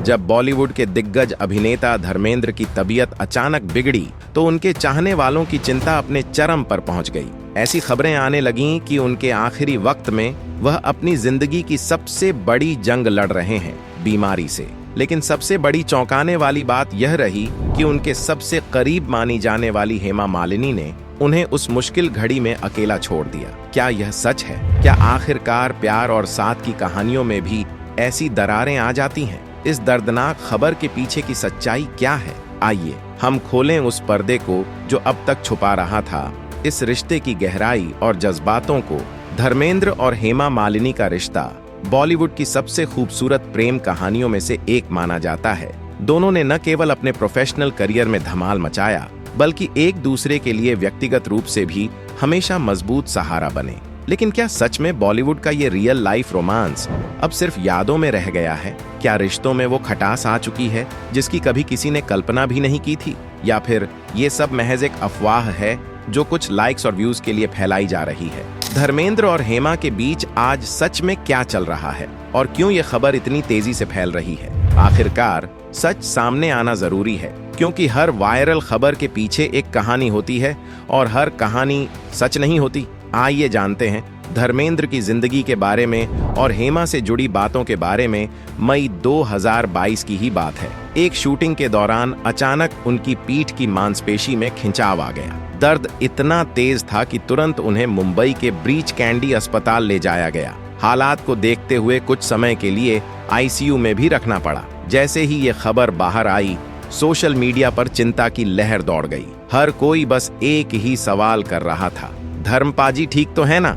जब बॉलीवुड के दिग्गज अभिनेता धर्मेंद्र की तबीयत अचानक बिगड़ी तो उनके चाहने वालों की चिंता अपने चरम पर पहुंच गई। ऐसी खबरें आने लगीं कि उनके आखिरी वक्त में वह अपनी जिंदगी की सबसे बड़ी जंग लड़ रहे हैं, बीमारी से। लेकिन सबसे बड़ी चौंकाने वाली बात यह रही कि उनके सबसे करीब मानी जाने वाली हेमा मालिनी ने उन्हें उस मुश्किल घड़ी में अकेला छोड़ दिया। क्या यह सच है? क्या आखिरकार प्यार और साथ की कहानियों में भी ऐसी दरारें आ जाती हैं? इस दर्दनाक खबर के पीछे की सच्चाई क्या है? आइए हम खोलें उस पर्दे को जो अब तक छुपा रहा था, इस रिश्ते की गहराई और जज्बातों को। धर्मेंद्र और हेमा मालिनी का रिश्ता बॉलीवुड की सबसे खूबसूरत प्रेम कहानियों में से एक माना जाता है। दोनों ने न केवल अपने प्रोफेशनल करियर में धमाल मचाया, बल्कि एक दूसरे के लिए व्यक्तिगत रूप से भी हमेशा मजबूत सहारा बने। लेकिन क्या सच में बॉलीवुड का ये रियल लाइफ रोमांस अब सिर्फ यादों में रह गया है? क्या रिश्तों में वो खटास आ चुकी है जिसकी कभी किसी ने कल्पना भी नहीं की थी? या फिर ये सब महज एक अफवाह है जो कुछ लाइक्स और व्यूज के लिए फैलाई जा रही है? धर्मेंद्र और हेमा के बीच आज सच में क्या चल रहा है और क्यों ये खबर इतनी तेजी से फैल रही है? आखिरकार सच सामने आना जरूरी है, क्योंकि हर वायरल खबर के पीछे एक कहानी होती है और हर कहानी सच नहीं होती। आइए जानते हैं धर्मेंद्र की जिंदगी के बारे में और हेमा से जुड़ी बातों के बारे में। मई 2022 की ही बात है। एक शूटिंग के दौरान अचानक उनकी पीठ की मांसपेशी में खिंचाव आ गया। दर्द इतना तेज था कि तुरंत उन्हें मुंबई के ब्रीच कैंडी अस्पताल ले जाया गया। हालात को देखते हुए कुछ समय के लिए आईसीयू में भी रखना पड़ा। जैसे ही ये खबर बाहर आई, सोशल मीडिया पर चिंता की लहर दौड़ गई। हर कोई बस एक ही सवाल कर रहा था, धर्मपाजी ठीक तो है ना?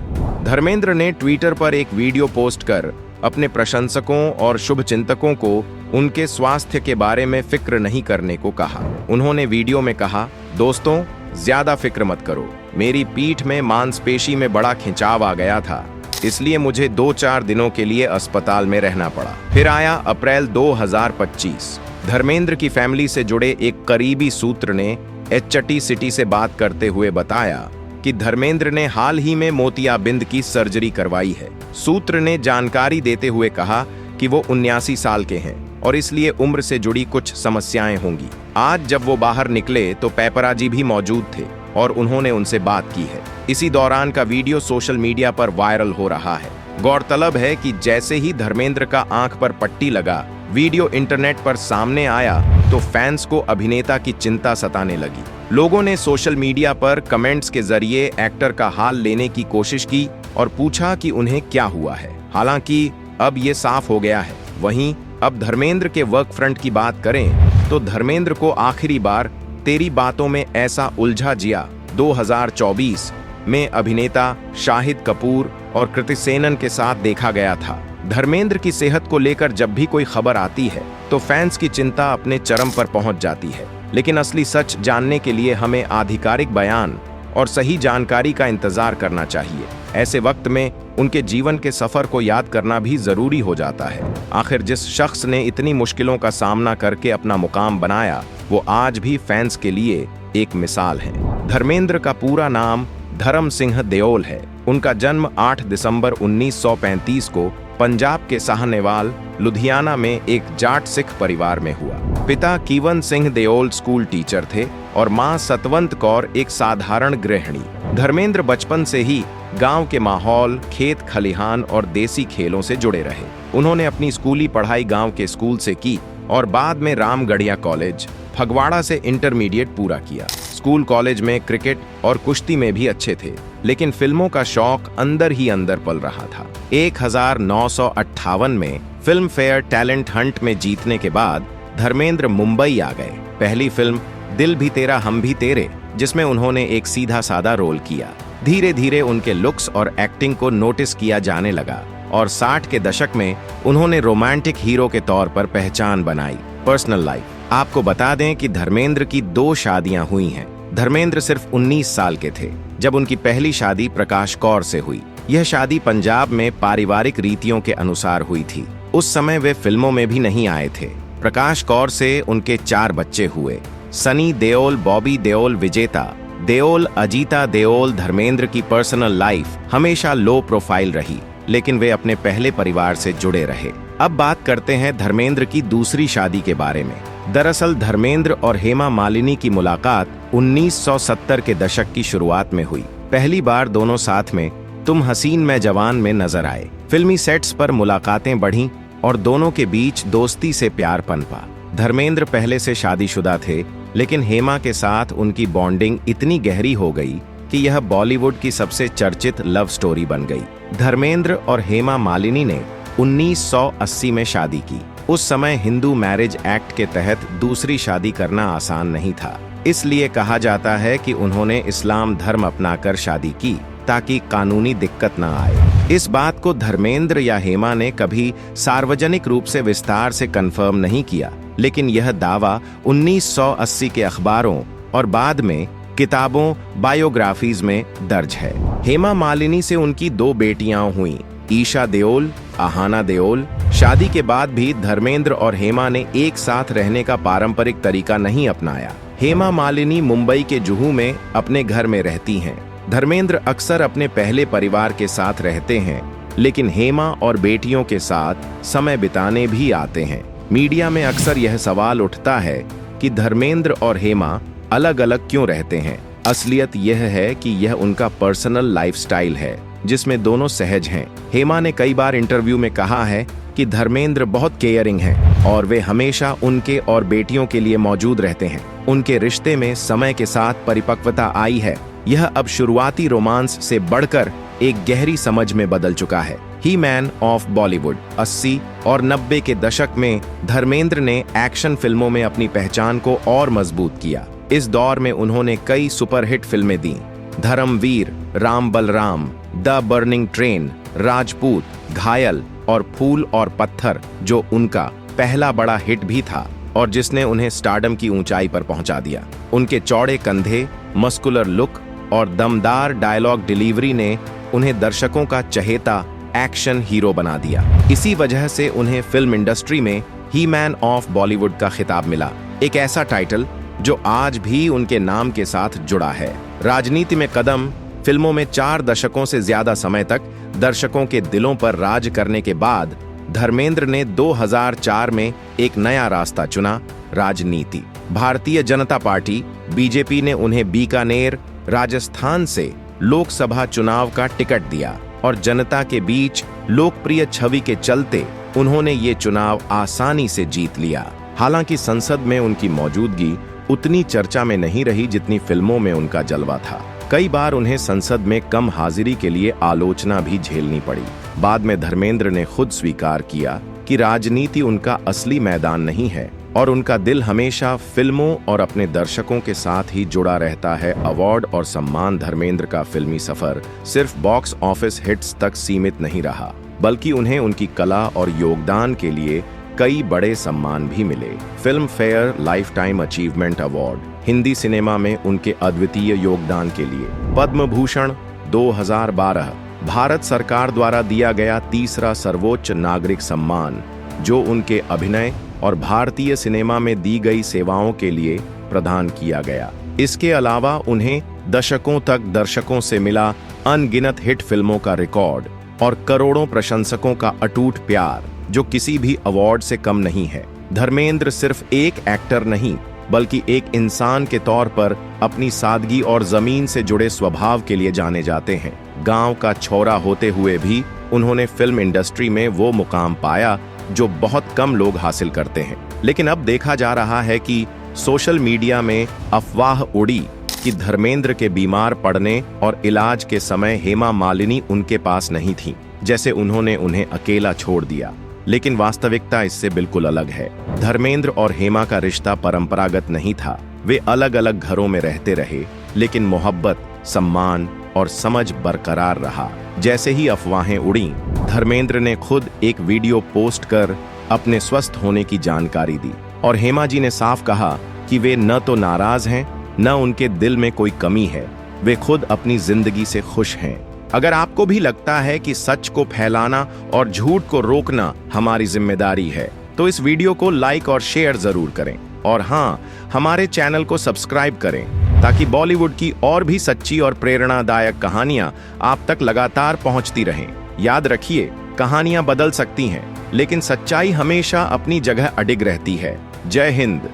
धर्मेंद्र ने ट्विटर पर एक वीडियो पोस्ट कर अपने प्रशंसकों और शुभचिंतकों को उनके स्वास्थ्य के बारे में फिक्र नहीं करने को कहा। उन्होंने वीडियो में कहा, दोस्तों ज्यादा फिक्र मत करो, मेरी पीठ में मांसपेशी में बड़ा खिंचाव आ गया था, इसलिए मुझे 2-4 दिनों के लिए अस्पताल में रहना पड़ा। फिर आया अप्रैल 2025। धर्मेंद्र की फैमिली से जुड़े एक करीबी सूत्र ने एचटी सिटी से बात करते हुए बताया कि धर्मेंद्र ने हाल ही में मोतियाबिंद की सर्जरी करवाई है। सूत्र ने जानकारी देते हुए कहा कि वो 79 साल के हैं और इसलिए उम्र से जुड़ी कुछ समस्याएं होंगी। आज जब वो बाहर निकले तो पेपराजी भी मौजूद थे और उन्होंने उनसे बात की है। इसी दौरान का वीडियो सोशल मीडिया पर वायरल हो रहा है। गौरतलब है कि जैसे ही धर्मेंद्र का आंख पर पट्टी लगा, वीडियो इंटरनेट पर सामने आया तो फैंस को अभिनेता की चिंता सताने लगी। लोगों ने सोशल मीडिया पर कमेंट्स के जरिए एक्टर का हाल लेने की कोशिश की और पूछा कि उन्हें क्या हुआ है। हालांकि अब ये साफ हो गया है। वहीं अब धर्मेंद्र के वर्क फ्रंट की बात करें तो धर्मेंद्र को आखिरी बार तेरी बातों में ऐसा उलझा जिया 2024 में अभिनेता शाहिद कपूर और कृति सेनन के साथ देखा गया था। धर्मेंद्र की सेहत को लेकर जब भी कोई खबर आती है तो फैंस की चिंता अपने चरम पर पहुंच जाती है। लेकिन असली सच जानने के लिए हमें आधिकारिक बयान और सही जानकारी का इंतजार करना चाहिए। ऐसे वक्त में उनके जीवन के सफर को याद करना भी जरूरी हो जाता है। आखिर जिस शख्स ने इतनी मुश्किलों का सामना करके अपना मुकाम बनाया, वो आज भी फैंस के लिए एक मिसाल है। धर्मेंद्र का पूरा नाम धर्म सिंह देओल है। उनका जन्म 8 दिसंबर 1935 को पंजाब के साहनेवाल लुधियाना में एक जाट सिख परिवार में हुआ। पिता KEYone Singh Deol school teacher थे और मां सतवंत कौर एक साधारण गृहिणी। धर्मेंद्र बचपन से ही गांव के माहौल, खेत खलिहान और देसी खेलों से जुड़े रहे। उन्होंने अपनी स्कूली पढ़ाई गांव के स्कूल से की और बाद में रामगढ़िया कॉलेज, फगवाड़ा से इंटरमीडिएट पूरा किया। स्कूल कॉलेज में क्रिकेट और कुश्ती में भी अच्छे थे, लेकिन फिल्मों का शौक अंदर ही अंदर पल रहा था। 1958 में फिल्म फेयर टैलेंट हंट में जीतने के बाद धर्मेंद्र मुंबई आ गए। पहली फिल्म दिल भी तेरा हम भी तेरे, जिसमें उन्होंने एक सीधा साधा रोल किया। धीरे धीरे उनके लुक्स और एक्टिंग को नोटिस किया जाने लगा और 60 के दशक में उन्होंने रोमांटिक हीरो के तौर पर पहचान बनाई। पर्सनल लाइफ, आपको बता दें कि धर्मेंद्र की 2 शादियां हुई हैं। धर्मेंद्र सिर्फ 19 साल के थे जब उनकी पहली शादी प्रकाश कौर से हुई। यह शादी पंजाब में पारिवारिक रीतियों के अनुसार हुई थी। उस समय वे फिल्मों में भी नहीं आए थे। प्रकाश कौर से उनके 4 बच्चे हुए। सनी देओल, बॉबी देओल, विजेता देओल, अजीता देओल। धर्मेंद्र की पर्सनल लाइफ हमेशा लो प्रोफाइल रही, लेकिन वे अपने पहले परिवार से जुड़े रहे। अब बात करते हैं धर्मेंद्र की दूसरी शादी के बारे में। दरअसल धर्मेंद्र और हेमा मालिनी की मुलाकात 1970 के दशक की शुरुआत में हुई। पहली बार दोनों साथ में तुम हसीन मैं जवान में नजर आए। फिल्मी सेट्स पर मुलाकातें बढ़ीं और दोनों के बीच दोस्ती से प्यार पनपा। धर्मेंद्र पहले से शादीशुदा थे, लेकिन हेमा के साथ उनकी बॉन्डिंग इतनी गहरी हो गई कि यह बॉलीवुड की सबसे चर्चित लव स्टोरी बन गई। धर्मेंद्र और हेमा मालिनी ने 1980 में शादी की। उस समय हिंदू मैरिज एक्ट के तहत दूसरी शादी करना आसान नहीं था, इसलिए कहा जाता है कि उन्होंने इस्लाम धर्म अपनाकर शादी की ताकि कानूनी दिक्कत न आए। इस बात को धर्मेंद्र या हेमा ने कभी सार्वजनिक रूप से विस्तार से कंफर्म नहीं किया, लेकिन यह दावा 1980 के अखबारों और बाद में किताबों, बायोग्राफीज में दर्ज है। हेमा मालिनी से उनकी 2 बेटियां हुईं, ईशा देओल, आहाना देओल। शादी के बाद भी धर्मेंद्र और हेमा ने एक साथ रहने का पारंपरिक तरीका नहीं अपनाया। हेमा मालिनी मुंबई के जुहू में अपने घर में रहती हैं। धर्मेंद्र अक्सर अपने पहले परिवार के साथ रहते हैं, लेकिन हेमा और बेटियों के साथ समय बिताने भी आते हैं। मीडिया में अक्सर यह सवाल उठता है कि धर्मेंद्र और हेमा अलग अलग क्यों रहते हैं। असलियत यह है कि यह उनका पर्सनल लाइफस्टाइल है, जिसमें दोनों सहज हैं। हेमा ने कई बार इंटरव्यू में कहा है कि धर्मेंद्र बहुत केयरिंग हैं और वे हमेशा उनके और बेटियों के लिए मौजूद रहते हैं। उनके रिश्ते में समय के साथ परिपक्वता आई है। यह अब शुरुआती रोमांस से बढ़कर एक गहरी समझ में बदल चुका है। ही मैन ऑफ बॉलीवुड 80 और 90 के दशक में धर्मेंद्र ने एक्शन फिल्मों में अपनी पहचान को और मजबूत किया। इस दौर में उन्होंने कई सुपरहिट फिल्में दी। Dharamveer, Ram Balram, the burning train, Rajput, Ghayal और फूल और पत्थर, जो उनका पहला बड़ा हिट भी था और जिसने उन्हें स्टारडम की ऊंचाई पर पहुंचा दिया। उनके चौड़े कंधे, मस्कुलर लुक और दमदार डायलॉग डिलीवरी ने उन्हें दर्शकों का चहेता एक्शन हीरो बना दिया। इसी वजह से उन्हें फिल्म इंडस्ट्री में ही मैन ऑफ बॉलीवुड का खिताब मिला, एक ऐसा टाइटल जो आज भी उनके नाम के साथ जुड़ा है। राजनीति में कदम, फिल्मों में 4 दशकों से ज्यादा समय तक दर्शकों के दिलों पर राज करने के बाद धर्मेंद्र ने 2004 में एक नया रास्ता चुना, राजनीति। भारतीय जनता पार्टी बीजेपी ने उन्हें बीकानेर, राजस्थान से लोकसभा चुनाव का टिकट दिया और जनता के बीच लोकप्रिय छवि के चलते उन्होंने ये चुनाव आसानी से जीत लिया। हालांकि संसद में उनकी मौजूदगी उतनी चर्चा में नहीं रही जितनी फिल्मों में उनका जलवा था। कई बार उन्हें संसद में कम हाजिरी के लिए आलोचना भी झेलनी पड़ी। बाद में धर्मेंद्र ने खुद स्वीकार किया कि राजनीति उनका असली मैदान नहीं है और उनका दिल हमेशा फिल्मों और अपने दर्शकों के साथ ही जुड़ा रहता है। अवार्ड और सम्मान। धर्मेंद्र का फिल्मी सफर सिर्फ बॉक्स ऑफिस हिट्स तक सीमित नहीं रहा, बल्कि उन्हें उनकी कला और योगदान के लिए कई बड़े सम्मान भी मिले। Film fair life time achievement award, Hindi cinema में उनके अद्वितीय योगदान के लिए। पद्म भूषण 2012, भारत सरकार द्वारा दिया गया तीसरा सर्वोच्च नागरिक सम्मान, जो उनके अभिनय और भारतीय सिनेमा में दी गई सेवाओं के लिए प्रदान किया गया। इसके अलावा उन्हें दशकों तक दर्शकों से मिला अनगिनत हिट फिल्मों का रिकॉर्ड और करोड़ों प्रशंसकों का अटूट प्यार, जो किसी भी अवार्ड से कम नहीं है। धर्मेंद्र सिर्फ एक एक्टर नहीं, बल्कि एक इंसान के तौर पर अपनी सादगी और जमीन से जुड़े स्वभाव के लिए जाने जाते हैं। गांव का छोरा होते हुए भी उन्होंने फिल्म इंडस्ट्री में वो मुकाम पाया जो बहुत कम लोग हासिल करते हैं। लेकिन अब देखा जा रहा है कि सोशल मीडिया में अफवाह उड़ी कि धर्मेंद्र के बीमार पड़ने और इलाज के समय हेमा मालिनी उनके पास नहीं थी, जैसे उन्होंने उन्हें अकेला छोड़ दिया। लेकिन वास्तविकता इससे बिल्कुल अलग है। धर्मेंद्र और हेमा का रिश्ता परंपरागत नहीं था। वे अलग अलग घरों में रहते रहे, लेकिन मोहब्बत, सम्मान और समझ बरकरार रहा। जैसे ही अफवाहें उड़ीं, धर्मेंद्र ने खुद एक वीडियो पोस्ट कर अपने स्वस्थ होने की जानकारी दी और हेमा जी ने साफ कहा कि वे न तो नाराज हैं, न उनके दिल में कोई कमी है। वे खुद अपनी जिंदगी से खुश हैं। अगर आपको भी लगता है कि सच को फैलाना और झूठ को रोकना हमारी जिम्मेदारी है, तो इस वीडियो को लाइक और शेयर जरूर करें। और हाँ, हमारे चैनल को सब्सक्राइब करें ताकि बॉलीवुड की और भी सच्ची और प्रेरणादायक कहानियां आप तक लगातार पहुंचती रहें। याद रखिए, कहानियां बदल सकती हैं, लेकिन सच्चाई हमेशा अपनी जगह अडिग रहती है। जय हिंद।